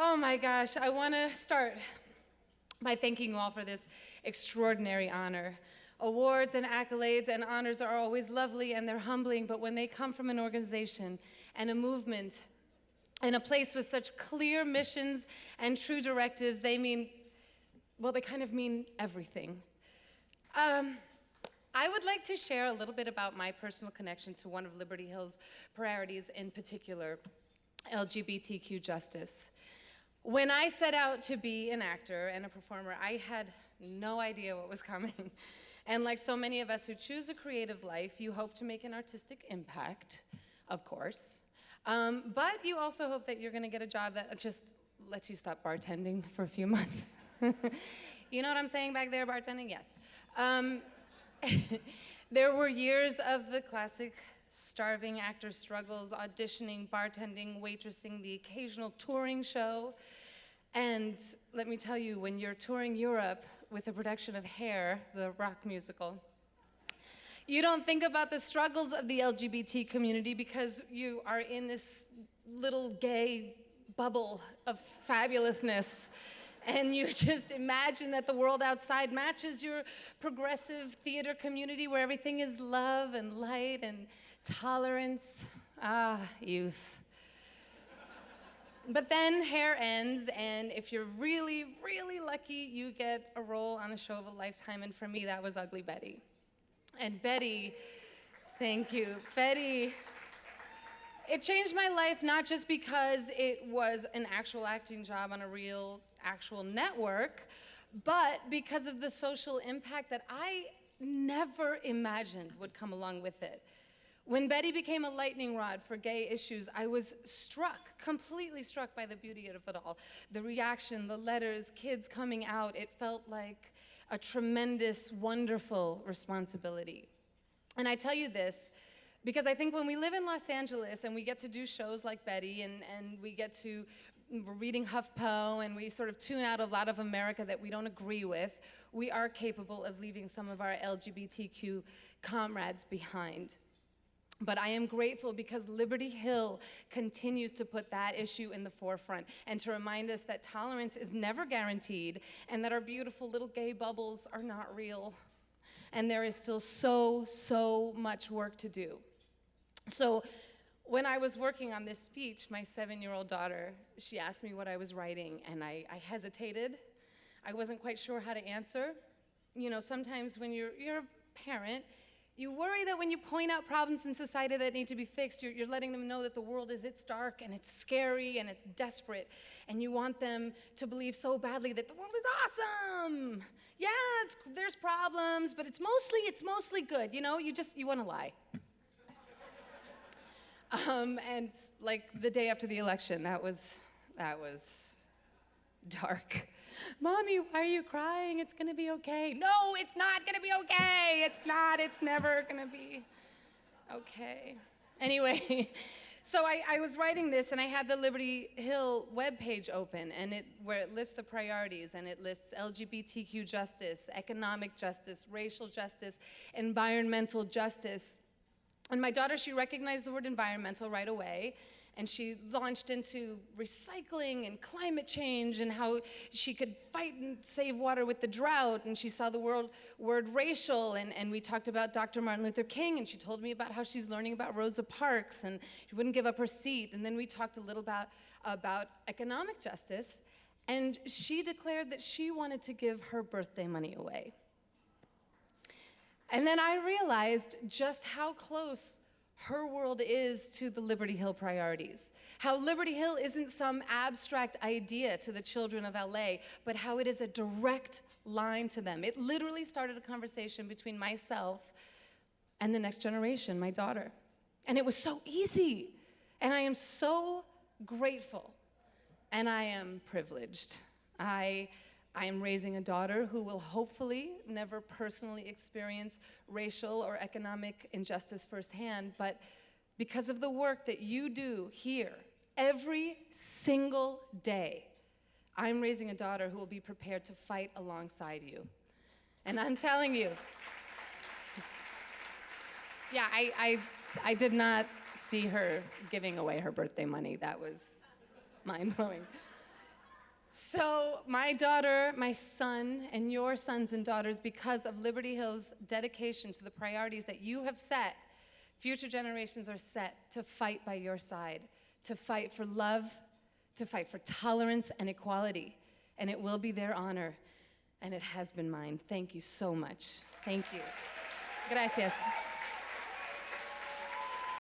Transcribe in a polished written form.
Oh my gosh, I want to start by thanking you all for this extraordinary honor. Awards and accolades and honors are always lovely and they're humbling, but when they come from an organization and a movement and a place with such clear missions and true directives, they kind of mean everything. I would like to share a little bit about my personal connection to one of Liberty Hill's priorities, in particular, LGBTQ justice. When I set out to be an actor and a performer, I had no idea what was coming. And like so many of us who choose a creative life, you hope to make an artistic impact, of course. But you also hope that you're gonna get a job that just lets you stop bartending for a few months. You know what I'm saying back there, bartending? Yes. There were years of the classic starving actor struggles, auditioning, bartending, waitressing, the occasional touring show. And let me tell you, when you're touring Europe with a production of Hair, the rock musical, you don't think about the struggles of the LGBT community because you are in this little gay bubble of fabulousness. And you just imagine that the world outside matches your progressive theater community where everything is love and light and tolerance. Ah, youth. But then Hair ends, and if you're really, really lucky, you get a role on the show of a lifetime, and for me, that was Ugly Betty. And Betty, thank you, Betty, it changed my life not just because it was an actual acting job on a real, actual network, but because of the social impact that I never imagined would come along with it. When Betty became a lightning rod for gay issues, I was completely struck by the beauty of it all. The reaction, the letters, kids coming out, it felt like a tremendous, wonderful responsibility. And I tell you this because I think when we live in Los Angeles and we get to do shows like Betty and we're reading HuffPo and we sort of tune out a lot of America that we don't agree with, we are capable of leaving some of our LGBTQ comrades behind. But I am grateful because Liberty Hill continues to put that issue in the forefront and to remind us that tolerance is never guaranteed and that our beautiful little gay bubbles are not real. And there is still so much work to do. So when I was working on this speech, my 7-year-old daughter, she asked me what I was writing, and I hesitated. I wasn't quite sure how to answer. You know, sometimes when you're a parent, you worry that when you point out problems in society that need to be fixed, you're letting them know that the world it's dark and it's scary and it's desperate, and you want them to believe so badly that the world is awesome. Yeah, there's problems, but it's mostly good. You know, you want to lie. And like the day after the election, that was dark. Mommy, why are you crying? It's gonna be okay. No, it's not gonna be okay. It's never gonna be okay. Anyway, so I was writing this and I had the Liberty Hill webpage open and where it lists the priorities and it lists LGBTQ justice, economic justice, racial justice, environmental justice. And my daughter, she recognized the word environmental right away, and she launched into recycling and climate change and how she could fight and save water with the drought, and she saw the word racial, and we talked about Dr. Martin Luther King, and she told me about how she's learning about Rosa Parks, and she wouldn't give up her seat, and then we talked a little about economic justice, and she declared that she wanted to give her birthday money away. And then I realized just how close her world is to the Liberty Hill priorities. How Liberty Hill isn't some abstract idea to the children of LA, but how it is a direct line to them. It literally started a conversation between myself and the next generation, my daughter. And it was so easy. And I am so grateful. And I am privileged. I am raising a daughter who will hopefully never personally experience racial or economic injustice firsthand, but because of the work that you do here every single day, I'm raising a daughter who will be prepared to fight alongside you. And I'm telling you, yeah, I did not see her giving away her birthday money. That was mind-blowing. So my daughter, my son, and your sons and daughters, because of Liberty Hill's dedication to the priorities that you have set, future generations are set to fight by your side, to fight for love, to fight for tolerance and equality. And it will be their honor, and it has been mine. Thank you so much. Thank you. Gracias.